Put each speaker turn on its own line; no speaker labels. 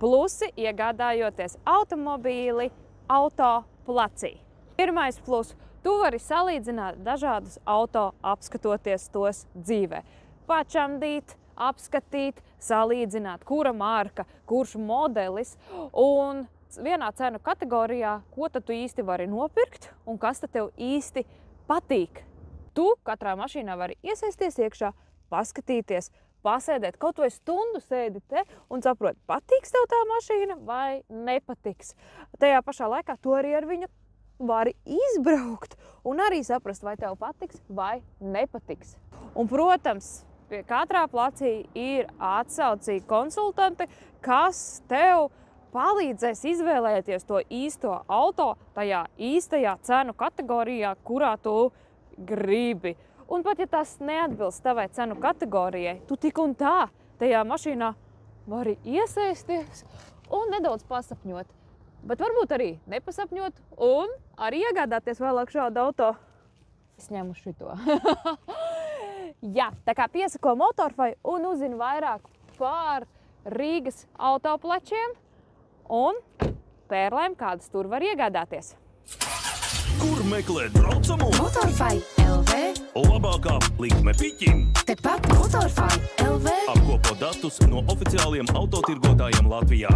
plusi iegādājoties automobīli autoplacī. Pirmais plus – tu vari salīdzināt dažādus auto, apskatoties tos dzīvē. Pačamdīt, apskatīt, salīdzināt, kura marka, kurš modelis un vienā cenu kategorijā, ko tad tu īsti vari nopirkt un kas tad tev īsti patīk. Tu katrā mašīnā vari iesaisties iekšā, paskatīties, pasēdēt, kaut vai stundu sēdi te un saprot, patiks tev tā mašīna vai nepatiks. Tajā pašā laikā tu arī ar viņu vari izbraukt un arī saprast, vai tev patiks vai nepatiks. Un, protams, pie katrā placī ir atsaucīgi konsultanti, kas tev palīdzēs izvēlēties to īsto auto tajā īstajā cenu kategorijā, kurā tu gribi. Un pat ja tas neatbilst tavai cenu kategorijai, tu tik un tā tajā mašīnā vari iesaisties un nedaudz pasapņot. Bet varbūt arī nepasapņot un arī iegādāties vēlāk šādu auto. Es ņemu šito. Jā, tā kā piesako Motorfai un uzzini vairāk par Rīgas autoplečiem un pērlēm, kādas tur var iegādāties.
Kur meklēt braucamo?
Motorfai LV.
Labākā likme piķim.
Tepat Motorfai LV.
Apkopo datus no oficiāliem autotirgotājiem Latvijā.